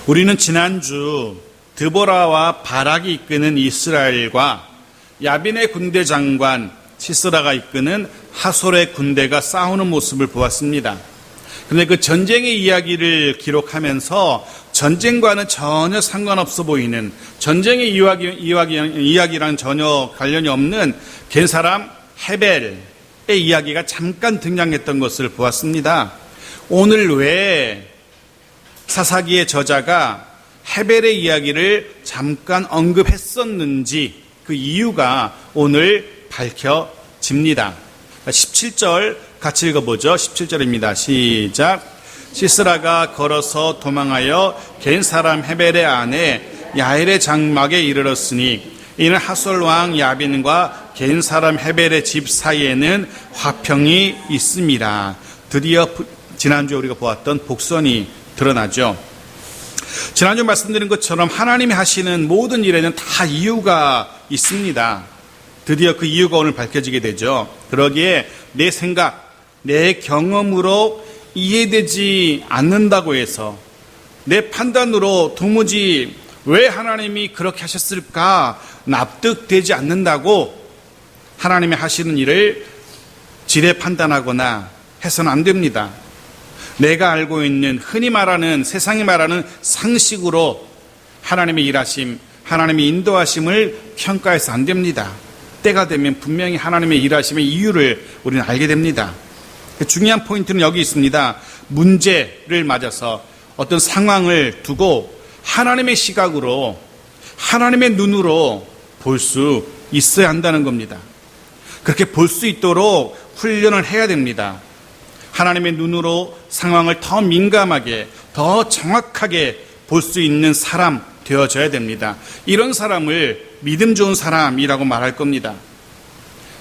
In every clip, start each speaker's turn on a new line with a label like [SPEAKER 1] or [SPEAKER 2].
[SPEAKER 1] 우리는 지난주 드보라와 바락이 이끄는 이스라엘과 야빈의 군대 장관 시스라가 이끄는 하솔의 군대가 싸우는 모습을 보았습니다. 그런데 그 전쟁의 이야기를 기록하면서 전쟁과는 전혀 상관없어 보이는, 전쟁의 이야기랑 전혀 관련이 없는 겐사람 헤벨의 이야기가 잠깐 등장했던 것을 보았습니다. 오늘 왜 사사기의 저자가 헤벨의 이야기를 잠깐 언급했었는지 그 이유가 오늘 밝혀집니다. 17절 같이 읽어보죠. 17절입니다. 시작. 시스라가 걸어서 도망하여 겐 사람 헤벨의 아내 야엘의 장막에 이르렀으니 이는 하솔 왕 야빈과 겐 사람 헤벨의 집 사이에는 화평이 있습니다. 드디어 지난주에 우리가 보았던 복선이 드러나죠. 지난주 말씀드린 것처럼 하나님이 하시는 모든 일에는 다 이유가 있습니다. 드디어 그 이유가 오늘 밝혀지게 되죠. 그러기에 내 생각, 내 경험으로 이해되지 않는다고 해서, 내 판단으로 도무지 왜 하나님이 그렇게 하셨을까 납득되지 않는다고 하나님이 하시는 일을 지레 판단하거나 해서는 안 됩니다. 내가 알고 있는 흔히 말하는, 세상이 말하는 상식으로 하나님의 일하심, 하나님의 인도하심을 평가해서 안 됩니다. 때가 되면 분명히 하나님의 일하심의 이유를 우리는 알게 됩니다. 중요한 포인트는 여기 있습니다. 문제를 맞아서 어떤 상황을 두고 하나님의 시각으로, 하나님의 눈으로 볼 수 있어야 한다는 겁니다. 그렇게 볼 수 있도록 훈련을 해야 됩니다. 하나님의 눈으로 상황을 더 민감하게, 더 정확하게 볼 수 있는 사람 되어져야 됩니다. 이런 사람을 믿음 좋은 사람이라고 말할 겁니다.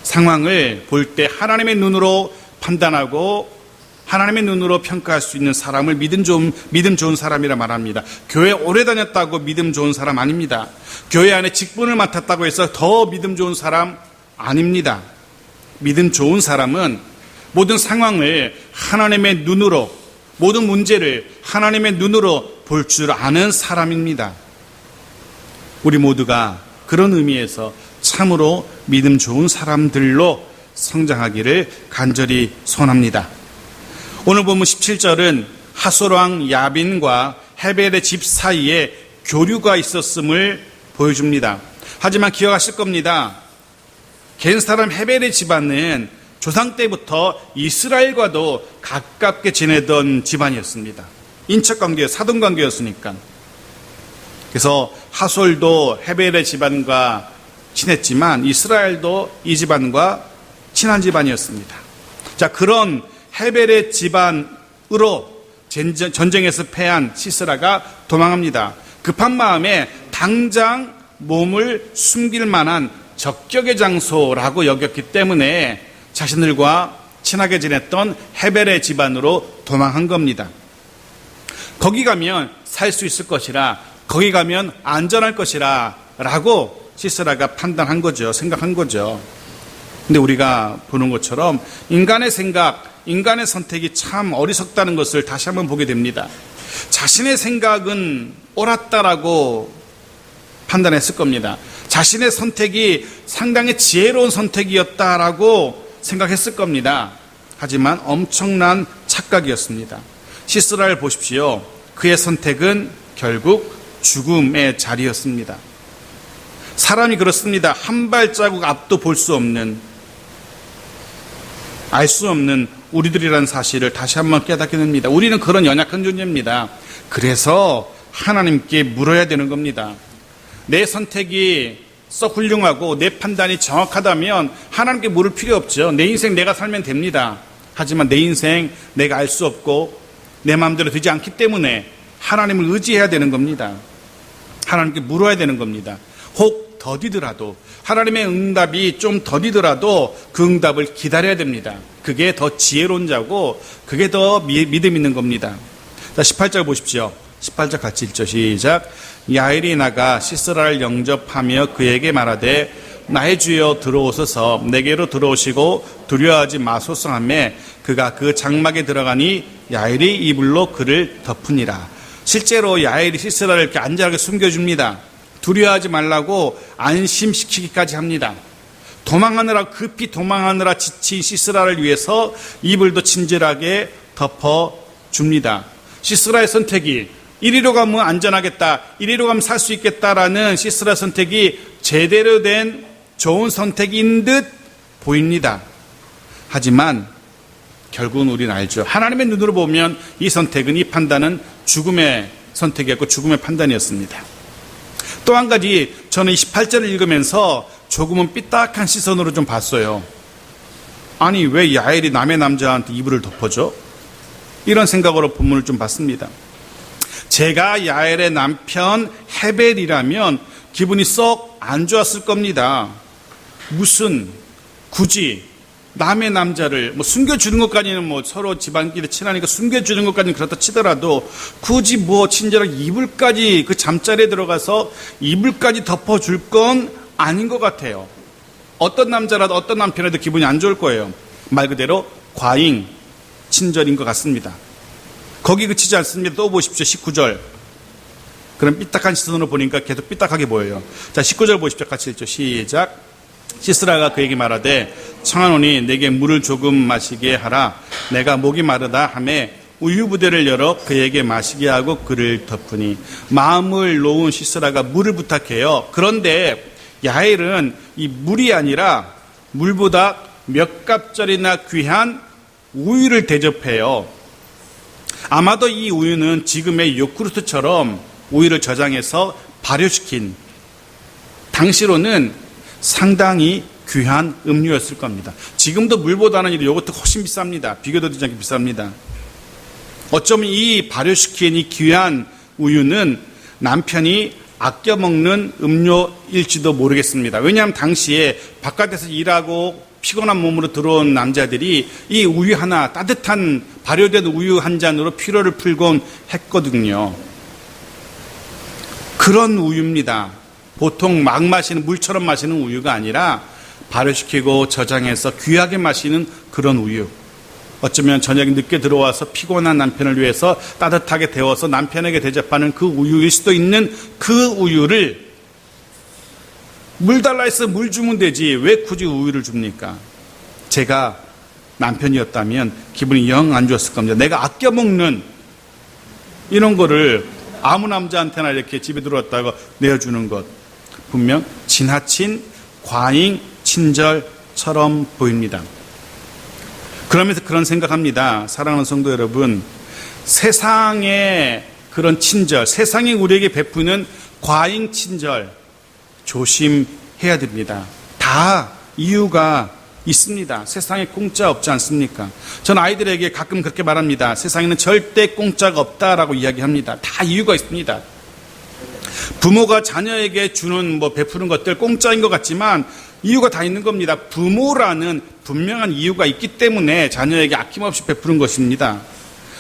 [SPEAKER 1] 상황을 볼 때 하나님의 눈으로 판단하고 하나님의 눈으로 평가할 수 있는 사람을 믿음 좋은 사람이라 말합니다. 교회 오래 다녔다고 믿음 좋은 사람 아닙니다. 교회 안에 직분을 맡았다고 해서 더 믿음 좋은 사람 아닙니다. 믿음 좋은 사람은 모든 상황을 하나님의 눈으로, 모든 문제를 하나님의 눈으로 볼 줄 아는 사람입니다. 우리 모두가 그런 의미에서 참으로 믿음 좋은 사람들로 성장하기를 간절히 소원합니다. 오늘 본문 17절은 하솔 왕 야빈과 헤벨의 집 사이에 교류가 있었음을 보여줍니다. 하지만 기억하실 겁니다. 겐 사람 헤벨의 집안은 조상 때부터 이스라엘과도 가깝게 지내던 집안이었습니다. 인척관계, 사돈관계였으니까. 그래서 하솔도 헤벨의 집안과 친했지만 이스라엘도 이 집안과 친한 집안이었습니다. 자, 그런 헤벨의 집안으로 전쟁에서 패한 시스라가 도망합니다. 급한 마음에 당장 몸을 숨길 만한 적격의 장소라고 여겼기 때문에 자신들과 친하게 지냈던 헤벨의 집안으로 도망한 겁니다. 거기 가면 살 수 있을 것이라, 거기 가면 안전할 것이라 라고 시스라가 판단한 거죠. 생각한 거죠. 근데 우리가 보는 것처럼 인간의 생각, 인간의 선택이 참 어리석다는 것을 다시 한번 보게 됩니다. 자신의 생각은 옳았다라고 판단했을 겁니다. 자신의 선택이 상당히 지혜로운 선택이었다라고 생각했을 겁니다. 하지만 엄청난 착각이었습니다. 시스라를 보십시오. 그의 선택은 결국 죽음의 자리였습니다. 사람이 그렇습니다. 한 발자국 앞도 볼 수 없는, 알 수 없는 우리들이라는 사실을 다시 한번 깨닫게 됩니다. 우리는 그런 연약한 존재입니다. 그래서 하나님께 물어야 되는 겁니다. 내 선택이 썩 훌륭하고 내 판단이 정확하다면 하나님께 물을 필요 없죠. 내 인생 내가 살면 됩니다. 하지만 내 인생 내가 알 수 없고 내 마음대로 되지 않기 때문에 하나님을 의지해야 되는 겁니다. 하나님께 물어야 되는 겁니다. 혹 더디더라도, 하나님의 응답이 좀 더디더라도 그 응답을 기다려야 됩니다. 그게 더 지혜로운 자고 그게 더 믿음 있는 겁니다. 자, 18절 보십시오. 18절 같이 읽죠. 시작. 야엘이 나가 시스라를 영접하며 그에게 말하되 나의 주여 들어오소서, 내게로 들어오시고 두려워하지 마소서 하며 그가 그 장막에 들어가니 야엘이 이불로 그를 덮으니라. 실제로 야엘이 시스라를 이렇게 안전하게 숨겨줍니다. 두려워하지 말라고 안심시키기까지 합니다. 급히 도망하느라 지친 시스라를 위해서 이불도 친절하게 덮어줍니다. 시스라의 선택이 이리로 가면 안전하겠다, 이리로 가면 살 수 있겠다라는 시스라 선택이 제대로 된 좋은 선택인 듯 보입니다. 하지만 결국은 우리는 알죠. 하나님의 눈으로 보면 이 선택은, 이 판단은 죽음의 선택이었고 죽음의 판단이었습니다. 또 한 가지, 저는 28절을 읽으면서 조금은 삐딱한 시선으로 좀 봤어요. 아니, 왜 야엘이 남의 남자한테 이불을 덮어줘? 이런 생각으로 본문을 좀 봤습니다. 제가 야엘의 남편 헤벨이라면 기분이 썩 안 좋았을 겁니다. 굳이 남의 남자를 숨겨주는 것까지는 서로 집안끼리 친하니까 숨겨주는 것까지는 그렇다 치더라도 굳이 친절하게 이불까지, 그 잠자리에 들어가서 이불까지 덮어줄 건 아닌 것 같아요. 어떤 남자라도 어떤 남편에도 기분이 안 좋을 거예요. 말 그대로 과잉 친절인 것 같습니다. 거기 그치지 않습니다. 또 보십시오. 19절. 그럼 삐딱한 시선으로 보니까 계속 삐딱하게 보여요. 자, 19절 보십시오. 같이 읽죠. 시작. 시스라가 그에게 말하되 청하노니 내게 물을 조금 마시게 하라. 내가 목이 마르다 하매 우유 부대를 열어 그에게 마시게 하고 그를 덮으니. 마음을 놓은 시스라가 물을 부탁해요. 그런데 야엘은 이 물이 아니라 물보다 몇 갑절이나 귀한 우유를 대접해요. 아마도 이 우유는 지금의 요구르트처럼 우유를 저장해서 발효시킨, 당시로는 상당히 귀한 음료였을 겁니다. 지금도 물보다는 이 요거트 훨씬 비쌉니다. 비교도 되지 않게 비쌉니다. 어쩌면 이 발효시킨 이 귀한 우유는 남편이 아껴 먹는 음료일지도 모르겠습니다. 왜냐하면 당시에 바깥에서 일하고 피곤한 몸으로 들어온 남자들이 이 우유 하나, 따뜻한 발효된 우유 한 잔으로 피로를 풀곤 했거든요. 그런 우유입니다. 보통 막 마시는, 물처럼 마시는 우유가 아니라 발효시키고 저장해서 귀하게 마시는 그런 우유. 어쩌면 저녁에 늦게 들어와서 피곤한 남편을 위해서 따뜻하게 데워서 남편에게 대접하는 그 우유일 수도 있는 그 우유를, 물 달라 해서 물 주면 되지 왜 굳이 우유를 줍니까? 제가 남편이었다면 기분이 영 안 좋았을 겁니다. 내가 아껴 먹는 이런 거를 아무 남자한테나 이렇게 집에 들어왔다가 내어주는 것, 분명 지나친 과잉 친절처럼 보입니다. 그러면서 그런 생각합니다. 사랑하는 성도 여러분, 세상의 그런 친절, 세상이 우리에게 베푸는 과잉 친절 조심해야 됩니다. 다 이유가 있습니다. 세상에 공짜 없지 않습니까? 전 아이들에게 가끔 그렇게 말합니다. 세상에는 절대 공짜가 없다라고 이야기합니다. 다 이유가 있습니다. 부모가 자녀에게 주는 베푸는 것들 공짜인 것 같지만 이유가 다 있는 겁니다. 부모라는 분명한 이유가 있기 때문에 자녀에게 아낌없이 베푸는 것입니다.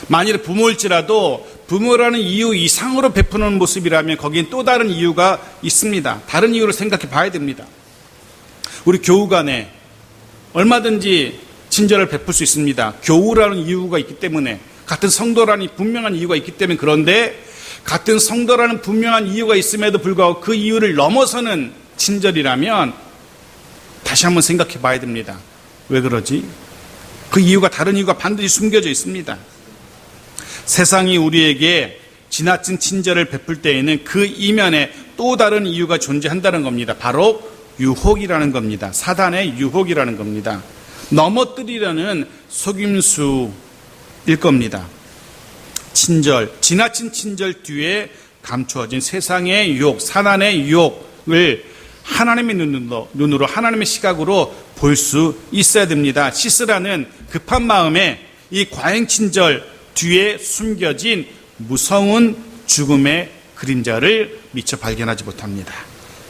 [SPEAKER 1] 만일 부모일지라도 부모라는 이유 이상으로 베푸는 모습이라면 거기엔 또 다른 이유가 있습니다. 다른 이유를 생각해 봐야 됩니다. 우리 교우 간에 얼마든지 친절을 베풀 수 있습니다. 교우라는 이유가 있기 때문에, 같은 성도라는 분명한 이유가 있기 때문에. 그런데 같은 성도라는 분명한 이유가 있음에도 불구하고 그 이유를 넘어서는 친절이라면 다시 한번 생각해 봐야 됩니다. 왜 그러지? 그 이유가, 다른 이유가 반드시 숨겨져 있습니다. 세상이 우리에게 지나친 친절을 베풀 때에는 그 이면에 또 다른 이유가 존재한다는 겁니다. 바로 유혹이라는 겁니다. 사단의 유혹이라는 겁니다. 넘어뜨리려는 속임수일 겁니다. 친절, 지나친 친절 뒤에 감추어진 세상의 유혹, 사단의 유혹을 하나님의 눈으로, 하나님의 시각으로 볼 수 있어야 됩니다. 시스라는 급한 마음에 이 과잉 친절 뒤에 숨겨진 무서운 죽음의 그림자를 미처 발견하지 못합니다.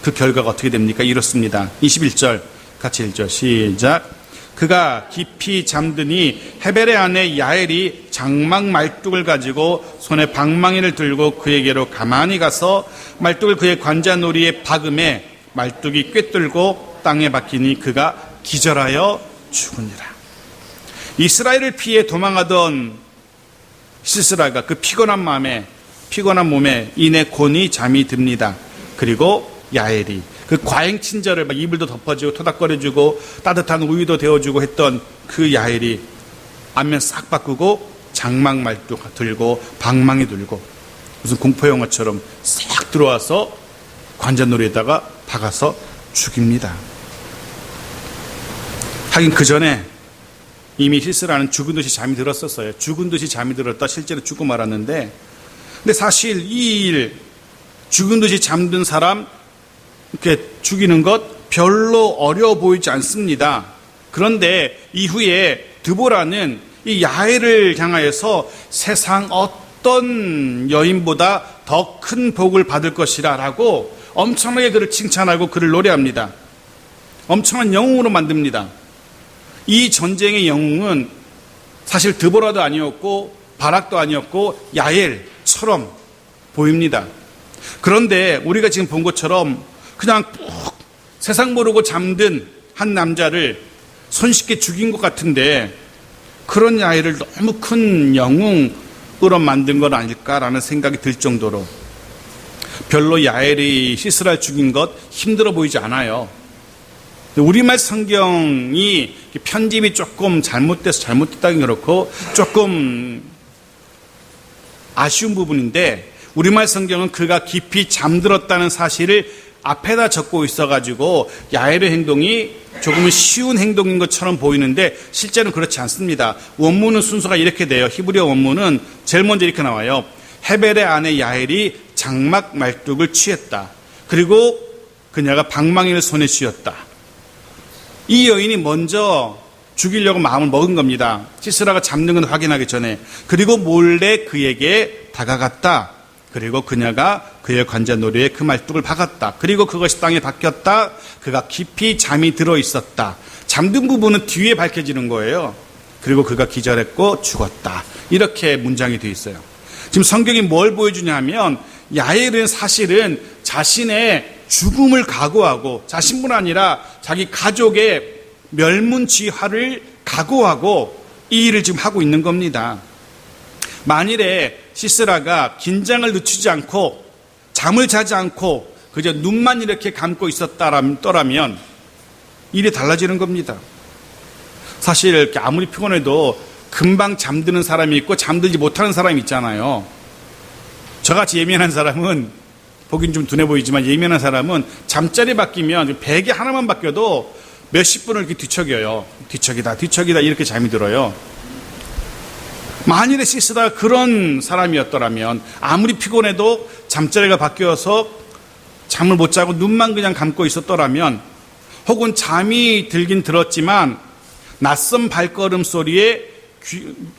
[SPEAKER 1] 그 결과가 어떻게 됩니까? 이렇습니다. 21절 같이 읽죠. 시작. 그가 깊이 잠드니 헤벨의 아내 야엘이 장막 말뚝을 가지고 손에 방망이를 들고 그에게로 가만히 가서 말뚝을 그의 관자놀이에 박음에 말뚝이 꿰뚫고 땅에 박히니 그가 기절하여 죽으니라. 이스라엘을 피해 도망하던 시스라가 그 피곤한 마음에 피곤한 몸에 이내 곤히 잠이 듭니다. 그리고 야엘이 그 과잉 친절을 막 이불도 덮어주고 토닥거려주고 따뜻한 우유도 데워주고 했던 그 야엘이 안면 싹 바꾸고 장막 말뚝 들고 방망이 들고 무슨 공포영화처럼 싹 들어와서 관자놀이에다가 박아서 죽입니다. 하긴 그 전에 이미 시스라는 죽은 듯이 잠이 들었었어요. 죽은 듯이 잠이 들었다 실제로 죽고 말았는데, 근데 사실 이 일 죽은 듯이 잠든 사람 이렇게 죽이는 것 별로 어려워 보이지 않습니다. 그런데 이후에 드보라는 이 야엘을 향하여서 세상 어떤 여인보다 더 큰 복을 받을 것이라 라고 엄청나게 그를 칭찬하고 그를 노래합니다. 엄청난 영웅으로 만듭니다. 이 전쟁의 영웅은 사실 드보라도 아니었고 바락도 아니었고 야엘처럼 보입니다. 그런데 우리가 지금 본 것처럼 그냥 푹 세상 모르고 잠든 한 남자를 손쉽게 죽인 것 같은데, 그런 야엘을 너무 큰 영웅으로 만든 건 아닐까라는 생각이 들 정도로 별로 야엘이 시스라를 죽인 것 힘들어 보이지 않아요. 우리말 성경이 편집이 조금 잘못됐다긴 그렇고 조금 아쉬운 부분인데, 우리말 성경은 그가 깊이 잠들었다는 사실을 앞에다 적고 있어가지고 야엘의 행동이 조금은 쉬운 행동인 것처럼 보이는데 실제는 그렇지 않습니다. 원문은 순서가 이렇게 돼요. 히브리어 원문은 제일 먼저 이렇게 나와요. 헤벨의 아내 야엘이 장막 말뚝을 취했다. 그리고 그녀가 방망이를 손에 쥐었다. 이 여인이 먼저 죽이려고 마음을 먹은 겁니다. 시스라가 잡는 건 확인하기 전에. 그리고 몰래 그에게 다가갔다. 그리고 그녀가 그의 관자놀이에 그 말뚝을 박았다. 그리고 그것이 땅에 박혔다. 그가 깊이 잠이 들어 있었다. 잠든 부분은 뒤에 밝혀지는 거예요. 그리고 그가 기절했고 죽었다. 이렇게 문장이 되어 있어요. 지금 성경이 뭘 보여주냐 하면, 야엘은 사실은 자신의 죽음을 각오하고, 자신뿐 아니라 자기 가족의 멸문지화를 각오하고 이 일을 지금 하고 있는 겁니다. 만일에 시스라가 긴장을 늦추지 않고 잠을 자지 않고 그저 눈만 이렇게 감고 있었더라면 일이 달라지는 겁니다. 사실 이렇게 아무리 피곤해도 금방 잠드는 사람이 있고 잠들지 못하는 사람이 있잖아요. 저같이 예민한 사람은, 보긴 좀 둔해 보이지만 예민한 사람은 잠자리 바뀌면 베개 하나만 바뀌어도 몇십 분을 이렇게 뒤척여요. 뒤척이다 이렇게 잠이 들어요. 만일에 시스라가 그런 사람이었더라면 아무리 피곤해도 잠자리가 바뀌어서 잠을 못 자고 눈만 그냥 감고 있었더라면, 혹은 잠이 들긴 들었지만 낯선 발걸음 소리에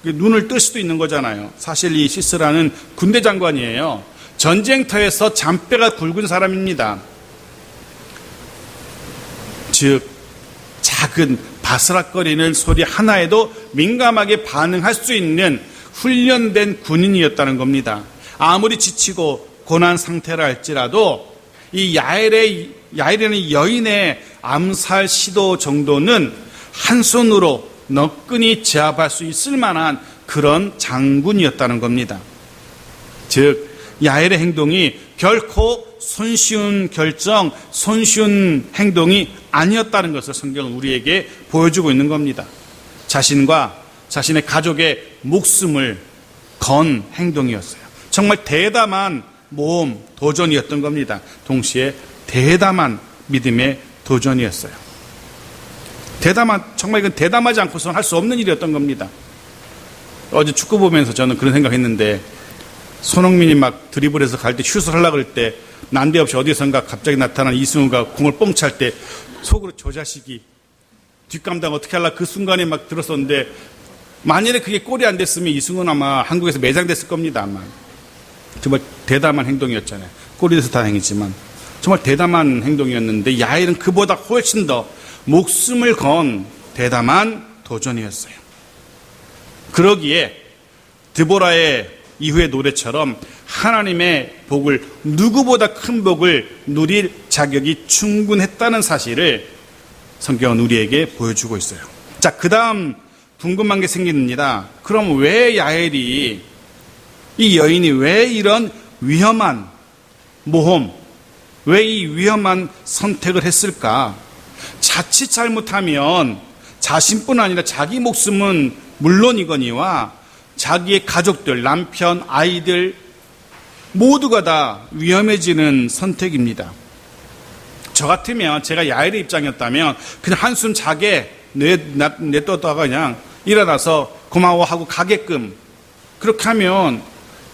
[SPEAKER 1] 눈을 뜰 수도 있는 거잖아요. 사실 이 시스라는 군대 장관이에요. 전쟁터에서 잔뼈가 굵은 사람입니다. 즉 작은 바스락거리는 소리 하나에도 민감하게 반응할 수 있는 훈련된 군인이었다는 겁니다. 아무리 지치고 고난 상태라 할지라도 이 야엘이라는 여인의 암살 시도 정도는 한 손으로 너끈히 제압할 수 있을 만한 그런 장군이었다는 겁니다. 즉 야엘의 행동이 결코 손쉬운 결정, 손쉬운 행동이 아니었다는 것을 성경은 우리에게 보여주고 있는 겁니다. 자신과 자신의 가족의 목숨을 건 행동이었어요. 정말 대담한 모험, 도전이었던 겁니다. 동시에 대담한 믿음의 도전이었어요. 정말 이건 대담하지 않고서는 할 수 없는 일이었던 겁니다. 어제 축구 보면서 저는 그런 생각했는데, 손흥민이 막 드리블해서 갈 때 슛을 하려고 그럴 때 난데없이 어디선가 갑자기 나타난 이승우가 공을 뻥 찰 때 속으로 저 자식이 뒷감당 어떻게 하려고 그 순간에 막 들었었는데, 만일에 그게 골이 안 됐으면 이승우는 아마 한국에서 매장됐을 겁니다. 아마. 정말 대담한 행동이었잖아요. 골이 돼서 다행이지만 정말 대담한 행동이었는데, 야엘은 그보다 훨씬 더 목숨을 건 대담한 도전이었어요. 그러기에 드보라의 이후의 노래처럼 하나님의 복을, 누구보다 큰 복을 누릴 자격이 충분했다는 사실을 성경은 우리에게 보여주고 있어요. 자, 그 다음 궁금한 게 생깁니다. 그럼 왜 야엘이, 이 여인이 왜 이런 위험한 모험, 왜 이 위험한 선택을 했을까? 자칫 잘못하면 자신뿐 아니라 자기 목숨은 물론이거니와 자기의 가족들, 남편, 아이들 모두가 다 위험해지는 선택입니다. 저 같으면 제가 야엘의 입장이었다면 그냥 한숨 자게 내떴다가 그냥 일어나서 고마워하고 가게끔, 그렇게 하면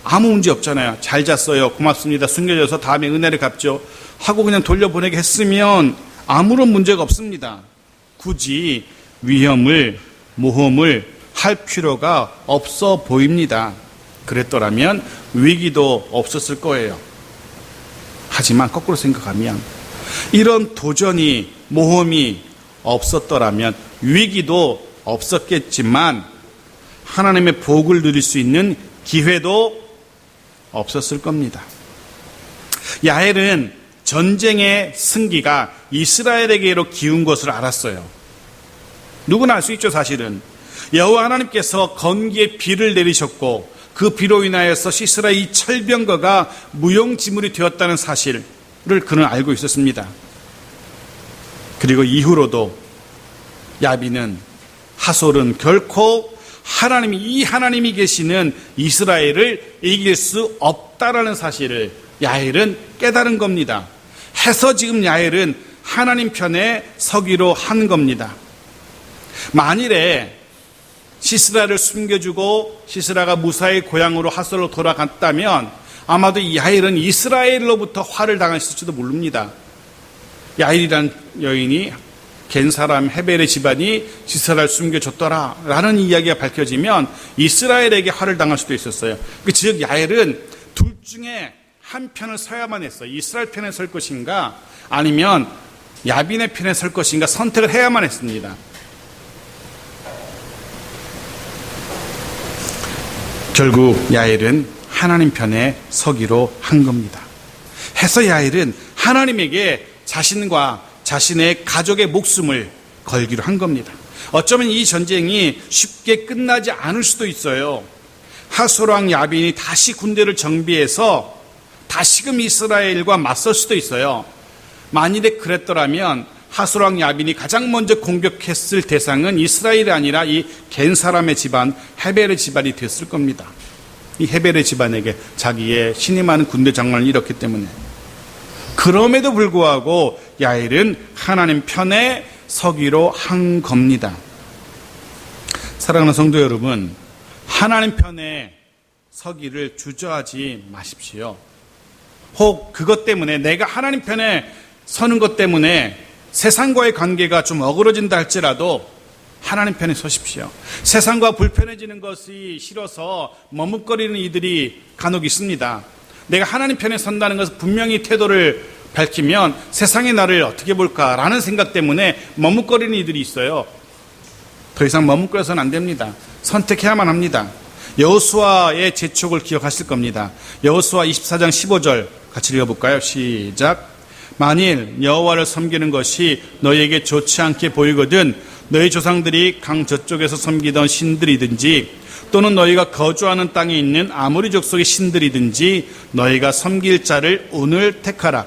[SPEAKER 1] 아무 문제 없잖아요. 잘 잤어요. 고맙습니다. 숨겨져서 다음에 은혜를 갚죠. 하고 그냥 돌려보내게 했으면 아무런 문제가 없습니다. 굳이 위험을, 모험을 할 필요가 없어 보입니다. 그랬더라면 위기도 없었을 거예요. 하지만 거꾸로 생각하면 이런 도전이, 모험이 없었더라면 위기도 없었겠지만 하나님의 복을 누릴 수 있는 기회도 없었을 겁니다. 야엘은 전쟁의 승기가 이스라엘에게로 기운 것을 알았어요. 누구나 알 수 있죠, 사실은. 여호와 하나님께서 건기에 비를 내리셨고 그 비로 인하여서 시스라의 이 철병거가 무용지물이 되었다는 사실을 그는 알고 있었습니다. 그리고 이후로도 야빈은, 하솔은 결코 이 하나님이 계시는 이스라엘을 이길 수 없다라는 사실을 야엘은 깨달은 겁니다. 해서 지금 야엘은 하나님 편에 서기로 한 겁니다. 만일에 시스라를 숨겨주고 시스라가 무사히 고향으로 하솔로 돌아갔다면 아마도 이 야엘은 이스라엘로부터 화를 당했을지도 모릅니다. 야엘이란 여인이 겐 사람 헤벨의 집안이 시스라를 숨겨줬더라 라는 이야기가 밝혀지면 이스라엘에게 화를 당할 수도 있었어요. 즉 야엘은 둘 중에 한 편을 서야만 했어요. 이스라엘 편에 설 것인가 아니면 야빈의 편에 설 것인가 선택을 해야만 했습니다. 결국 야엘은 하나님 편에 서기로 한 겁니다. 해서 야엘은 하나님에게 자신과 자신의 가족의 목숨을 걸기로 한 겁니다. 어쩌면 이 전쟁이 쉽게 끝나지 않을 수도 있어요. 하솔왕 야빈이 다시 군대를 정비해서 다시금 이스라엘과 맞설 수도 있어요. 만일에 그랬더라면 하솔왕 야빈이 가장 먼저 공격했을 대상은 이스라엘이 아니라 이 겐 사람의 집안, 헤벨의 집안이 됐을 겁니다. 이 헤벨의 집안에게 자기의 신이 많은 군대 장관을 잃었기 때문에. 그럼에도 불구하고 야엘은 하나님 편에 서기로 한 겁니다. 사랑하는 성도 여러분, 하나님 편에 서기를 주저하지 마십시오. 혹 그것 때문에, 내가 하나님 편에 서는 것 때문에 세상과의 관계가 좀 어그러진다 할지라도 하나님 편에 서십시오. 세상과 불편해지는 것이 싫어서 머뭇거리는 이들이 간혹 있습니다. 내가 하나님 편에 선다는 것은 분명히 태도를 밝히면 세상이 나를 어떻게 볼까라는 생각 때문에 머뭇거리는 이들이 있어요. 더 이상 머뭇거려서는 안 됩니다. 선택해야만 합니다. 여호수아의 재촉을 기억하실 겁니다. 여호수아 24장 15절 같이 읽어볼까요? 시작. 만일 여호와를 섬기는 것이 너희에게 좋지 않게 보이거든 너희 조상들이 강 저쪽에서 섬기던 신들이든지 또는 너희가 거주하는 땅에 있는 아모리 족속의 신들이든지 너희가 섬길 자를 오늘 택하라.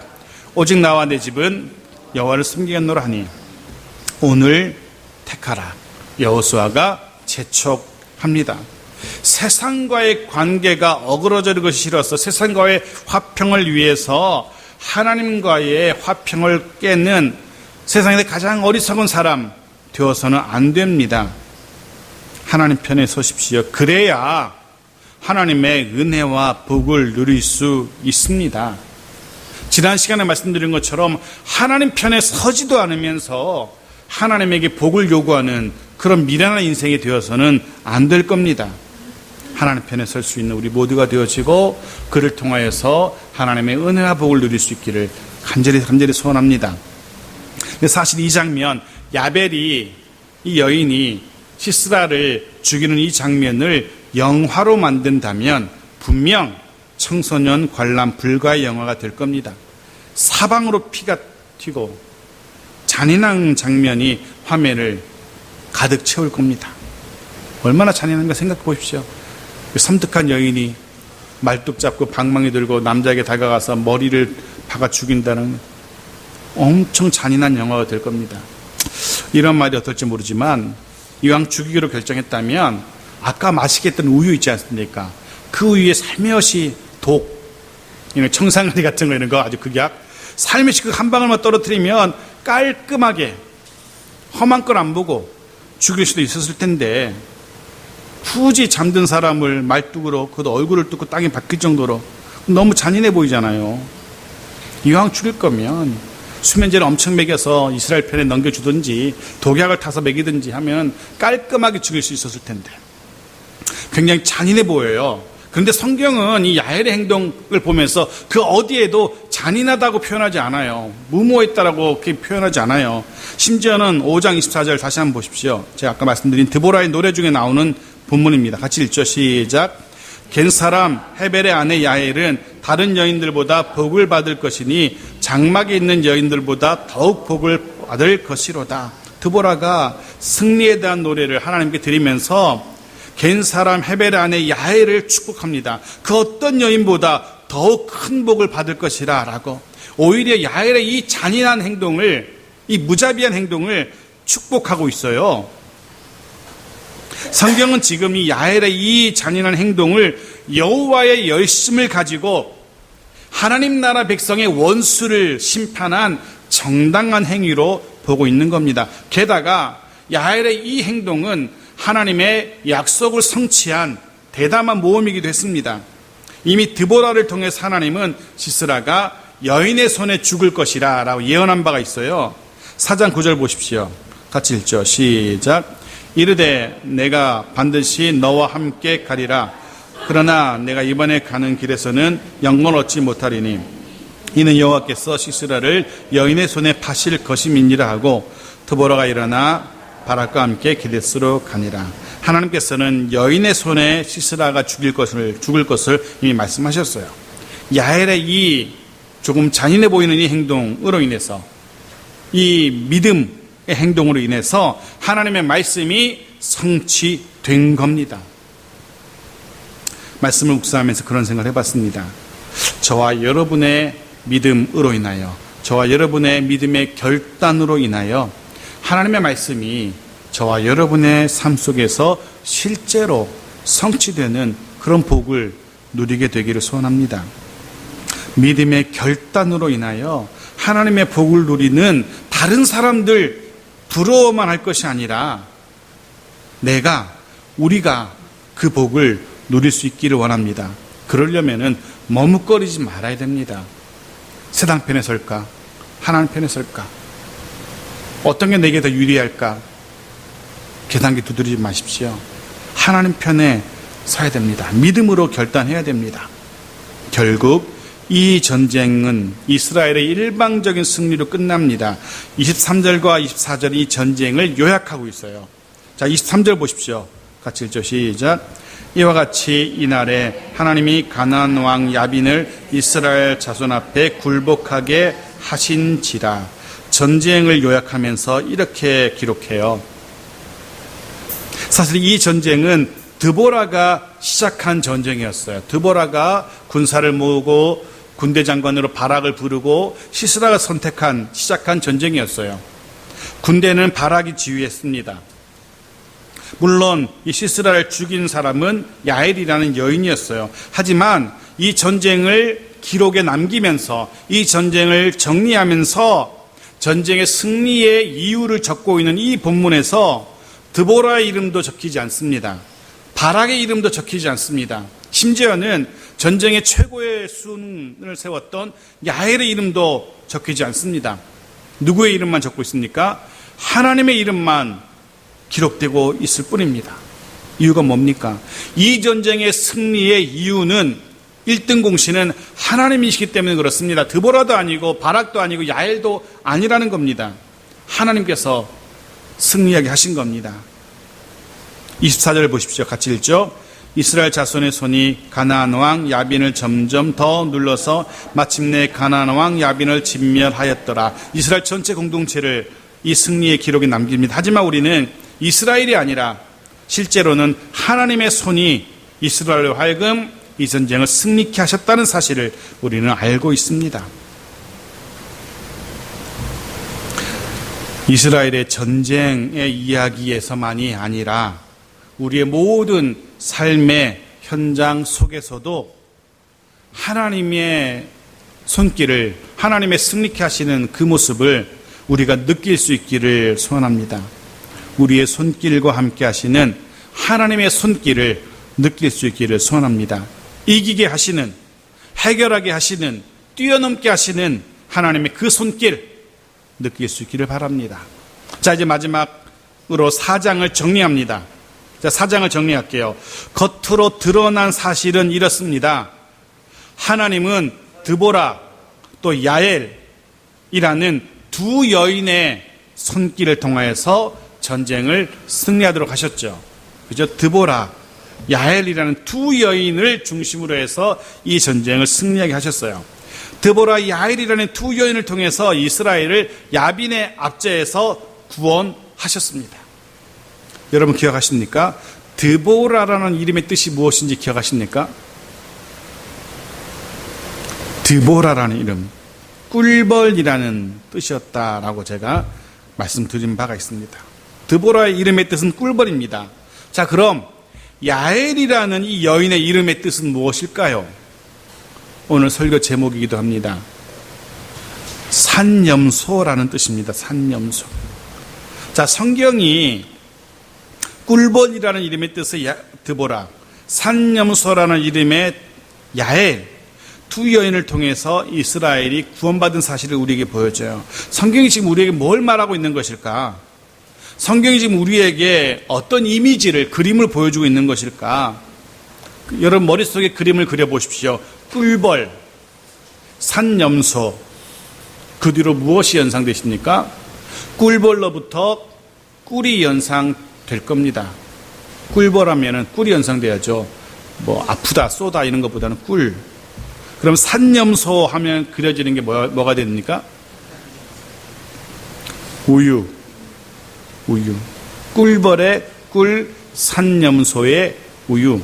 [SPEAKER 1] 오직 나와 내 집은 여호와를 섬기겠노라 하니 오늘 택하라. 여호수아가 재촉합니다. 세상과의 관계가 어그러지는 것이 싫어서 세상과의 화평을 위해서 하나님과의 화평을 깨는 세상에서 가장 어리석은 사람 되어서는 안 됩니다. 하나님 편에 서십시오. 그래야 하나님의 은혜와 복을 누릴 수 있습니다. 지난 시간에 말씀드린 것처럼 하나님 편에 서지도 않으면서 하나님에게 복을 요구하는 그런 미련한 인생이 되어서는 안 될 겁니다. 하나님 편에 설 수 있는 우리 모두가 되어지고 그를 통하여서 하나님의 은혜와 복을 누릴 수 있기를 간절히 소원합니다. 사실 이 장면, 야벨이, 이 여인이 시스라를 죽이는 이 장면을 영화로 만든다면 분명 청소년 관람 불가의 영화가 될 겁니다. 사방으로 피가 튀고 잔인한 장면이 화면을 가득 채울 겁니다. 얼마나 잔인한가 생각해 보십시오. 섬뜩한 여인이 말뚝 잡고 방망이 들고 남자에게 다가가서 머리를 박아 죽인다는 엄청 잔인한 영화가 될 겁니다. 이런 말이 어떨지 모르지만 이왕 죽이기로 결정했다면 아까 마시게 했던 우유 있지 않습니까? 그 우유에 살며시 독, 청산가리 같은 거 이런 거 아주 극약, 살며시 그 한 방울만 떨어뜨리면 깔끔하게 험한 걸 안 보고 죽일 수도 있었을 텐데 굳이 잠든 사람을 말뚝으로 그것도 얼굴을 뚫고 땅에 박힐 정도로 너무 잔인해 보이잖아요. 이왕 죽일 거면 수면제를 엄청 먹여서 이스라엘 편에 넘겨주든지 독약을 타서 먹이든지 하면 깔끔하게 죽일 수 있었을 텐데 굉장히 잔인해 보여요. 그런데 성경은 이 야엘의 행동을 보면서 그 어디에도 잔인하다고 표현하지 않아요. 무모했다라고 그렇게 표현하지 않아요. 심지어는 5장 24절 다시 한번 보십시오. 제가 아까 말씀드린 드보라의 노래 중에 나오는 본문입니다. 같이 읽죠. 시작. 겐 사람 헤벨의 아내 야엘은 다른 여인들보다 복을 받을 것이니 장막에 있는 여인들보다 더욱 복을 받을 것이로다. 드보라가 승리에 대한 노래를 하나님께 드리면서 겐 사람 헤벨의 아내 야엘을 축복합니다. 그 어떤 여인보다 더욱 큰 복을 받을 것이라 라고 오히려 야엘의 이 잔인한 행동을, 이 무자비한 행동을 축복하고 있어요. 성경은 지금 이 야엘의 이 잔인한 행동을 여호와의 열심을 가지고 하나님 나라 백성의 원수를 심판한 정당한 행위로 보고 있는 겁니다. 게다가 야엘의 이 행동은 하나님의 약속을 성취한 대담한 모험이기도 했습니다. 이미 드보라를 통해서 하나님은 시스라가 여인의 손에 죽을 것이라 라고 예언한 바가 있어요. 4장 9절 보십시오. 같이 읽죠. 시작. 이르되 내가 반드시 너와 함께 가리라. 그러나 내가 이번에 가는 길에서는 영원 얻지 못하리니 이는 여호와께서 시스라를 여인의 손에 파실 것임이니라 하고 드보라가 일어나 바락과 함께 게데스로 가니라. 하나님께서는 여인의 손에 시스라가 죽을 것을 이미 말씀하셨어요. 야엘의 이 조금 잔인해 보이는 이 행동으로 인해서, 이 믿음의 행동으로 인해서 하나님의 말씀이 성취된 겁니다. 말씀을 묵상하면서 그런 생각을 해봤습니다. 저와 여러분의 믿음으로 인하여, 저와 여러분의 믿음의 결단으로 인하여 하나님의 말씀이 저와 여러분의 삶 속에서 실제로 성취되는 그런 복을 누리게 되기를 소원합니다. 믿음의 결단으로 인하여 하나님의 복을 누리는 다른 사람들 부러워만 할 것이 아니라 우리가 그 복을 누릴 수 있기를 원합니다. 그러려면은 머뭇거리지 말아야 됩니다. 세상 편에 설까? 하나님 편에 설까? 어떤 게 내게 더 유리할까? 계단기 두드리지 마십시오. 하나님 편에 서야 됩니다. 믿음으로 결단해야 됩니다. 결국 이 전쟁은 이스라엘의 일방적인 승리로 끝납니다. 23절과 24절 이 전쟁을 요약하고 있어요. 자, 23절 보십시오. 같이 읽죠. 시작. 이와 같이 이날에 하나님이 가나안 왕 야빈을 이스라엘 자손 앞에 굴복하게 하신지라. 전쟁을 요약하면서 이렇게 기록해요. 사실 이 전쟁은 드보라가 시작한 전쟁이었어요. 드보라가 군사를 모으고 군대 장관으로 바락을 부르고 시스라가 시작한 전쟁이었어요. 군대는 바락이 지휘했습니다. 물론 이 시스라를 죽인 사람은 야엘이라는 여인이었어요. 하지만 이 전쟁을 기록에 남기면서 이 전쟁을 정리하면서 전쟁의 승리의 이유를 적고 있는 이 본문에서 드보라의 이름도 적히지 않습니다. 바락의 이름도 적히지 않습니다. 심지어는 전쟁의 최고의 순을 세웠던 야엘의 이름도 적히지 않습니다. 누구의 이름만 적고 있습니까? 하나님의 이름만 기록되고 있을 뿐입니다. 이유가 뭡니까? 이 전쟁의 승리의 이유는 1등 공신은 하나님이시기 때문에 그렇습니다. 드보라도 아니고 바락도 아니고 야엘도 아니라는 겁니다. 하나님께서 승리하게 하신 겁니다. 24절 보십시오. 같이 읽죠. 이스라엘 자손의 손이 가나안 왕 야빈을 점점 더 눌러서 마침내 가나안 왕 야빈을 진멸하였더라. 이스라엘 전체 공동체를 이 승리의 기록에 남깁니다. 하지만 우리는 이스라엘이 아니라 실제로는 하나님의 손이 이스라엘로 하여금 이 전쟁을 승리케 하셨다는 사실을 우리는 알고 있습니다. 이스라엘의 전쟁의 이야기에서만이 아니라 우리의 모든 삶의 현장 속에서도 하나님의 손길을, 하나님의 승리케 하시는 그 모습을 우리가 느낄 수 있기를 소원합니다. 우리의 손길과 함께 하시는 하나님의 손길을 느낄 수 있기를 소원합니다. 이기게 하시는, 해결하게 하시는, 뛰어넘게 하시는 하나님의 그 손길 느낄 수 있기를 바랍니다. 자, 이제 마지막으로 4장을 정리합니다. 자, 4장을 정리할게요. 겉으로 드러난 사실은 이렇습니다. 하나님은 드보라 또 야엘이라는 두 여인의 손길을 통하여서 전쟁을 승리하도록 하셨죠. 그죠? 드보라, 야엘이라는 두 여인을 중심으로 해서 이 전쟁을 승리하게 하셨어요. 드보라, 야엘이라는 두 여인을 통해서 이스라엘을 야빈의 압제에서 구원하셨습니다. 여러분 기억하십니까? 드보라라는 이름의 뜻이 무엇인지 기억하십니까? 드보라라는 이름, 꿀벌이라는 뜻이었다라고 제가 말씀드린 바가 있습니다. 드보라의 이름의 뜻은 꿀벌입니다. 자, 그럼 야엘이라는 이 여인의 이름의 뜻은 무엇일까요? 오늘 설교 제목이기도 합니다. 산염소라는 뜻입니다. 산염소. 자, 성경이 꿀벌이라는 이름의 뜻의 드보라, 산염소라는 이름의 야엘, 두 여인을 통해서 이스라엘이 구원받은 사실을 우리에게 보여줘요. 성경이 지금 우리에게 뭘 말하고 있는 것일까? 성경이 지금 우리에게 어떤 이미지를, 그림을 보여주고 있는 것일까? 여러분 머릿속에 그림을 그려보십시오. 꿀벌, 산염소, 그 뒤로 무엇이 연상되십니까? 꿀벌로부터 꿀이 연상될 겁니다. 꿀벌하면은 꿀이 연상돼야죠. 뭐 아프다, 쏘다 이런 것보다는 꿀. 그럼 산염소 하면 그려지는 게 뭐가 됩니까? 우유. 꿀벌의 꿀, 산염소의 우유.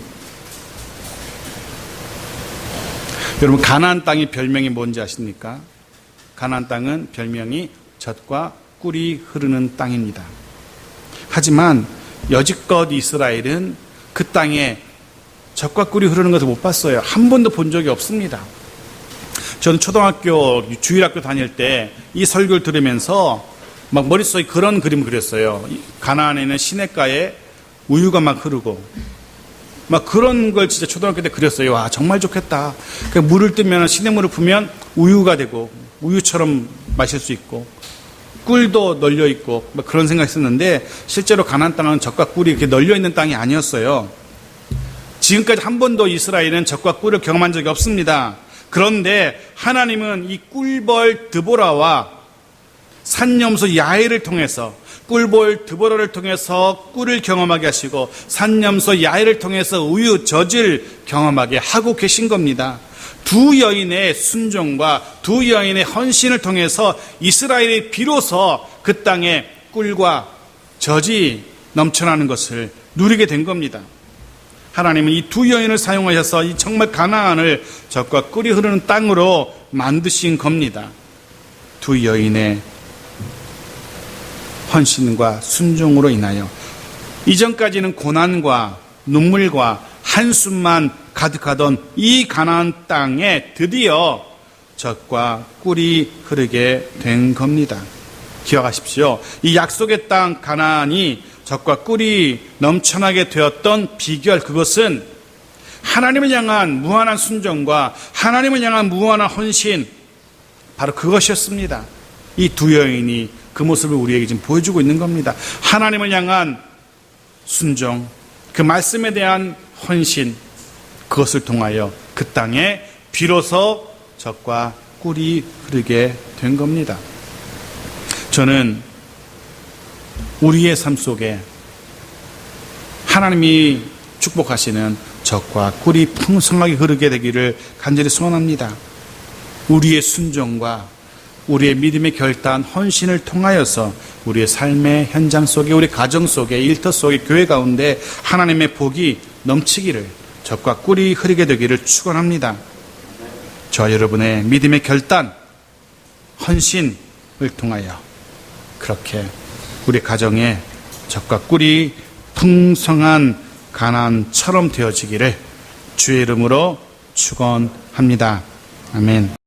[SPEAKER 1] 여러분 가나안 땅의 별명이 뭔지 아십니까? 가나안 땅은 별명이 젖과 꿀이 흐르는 땅입니다. 하지만 여지껏 이스라엘은 그 땅에 젖과 꿀이 흐르는 것을 못 봤어요. 한 번도 본 적이 없습니다. 저는 초등학교, 주일학교 다닐 때 이 설교를 들으면서 막 머릿속에 그런 그림을 그렸어요. 가나안에는 시냇가에 우유가 막 흐르고 막 그런 걸 진짜 초등학교 때 그렸어요. 와, 정말 좋겠다. 물을 뜨면, 시냇물을 부으면 우유가 되고 우유처럼 마실 수 있고 꿀도 널려 있고 막 그런 생각이 있었는데 실제로 가나안 땅은 젖과 꿀이 이렇게 널려 있는 땅이 아니었어요. 지금까지 한 번도 이스라엘은 젖과 꿀을 경험한 적이 없습니다. 그런데 하나님은 이 꿀벌 드보라와 산염소 야엘을 통해서, 꿀벌 드보라를 통해서 꿀을 경험하게 하시고 산염소 야엘을 통해서 우유 젖을 경험하게 하고 계신 겁니다. 두 여인의 순종과 두 여인의 헌신을 통해서 이스라엘이 비로소 그 땅에 꿀과 젖이 넘쳐나는 것을 누리게 된 겁니다. 하나님은 이 두 여인을 사용하셔서 이 정말 가나안을 젖과 꿀이 흐르는 땅으로 만드신 겁니다. 두 여인의 헌신과 순종으로 인하여 이전까지는 고난과 눈물과 한숨만 가득하던 이 가나안 땅에 드디어 젖과 꿀이 흐르게 된 겁니다. 기억하십시오. 이 약속의 땅 가나안이 젖과 꿀이 넘쳐나게 되었던 비결, 그것은 하나님을 향한 무한한 순종과 하나님을 향한 무한한 헌신, 바로 그것이었습니다. 이 두 여인이 그 모습을 우리에게 지금 보여주고 있는 겁니다. 하나님을 향한 순종, 그 말씀에 대한 헌신, 그것을 통하여 그 땅에 비로소 젖과 꿀이 흐르게 된 겁니다. 저는 우리의 삶 속에 하나님이 축복하시는 젖과 꿀이 풍성하게 흐르게 되기를 간절히 소원합니다. 우리의 순종과 우리의 믿음의 결단, 헌신을 통하여서 우리의 삶의 현장 속에, 우리 가정 속에, 일터 속에, 교회 가운데 하나님의 복이 넘치기를, 젖과 꿀이 흐르게 되기를 축원합니다. 저와 여러분의 믿음의 결단, 헌신을 통하여 그렇게 우리 가정에 젖과 꿀이 풍성한 가나안처럼 되어지기를 주의 이름으로 축원합니다. 아멘.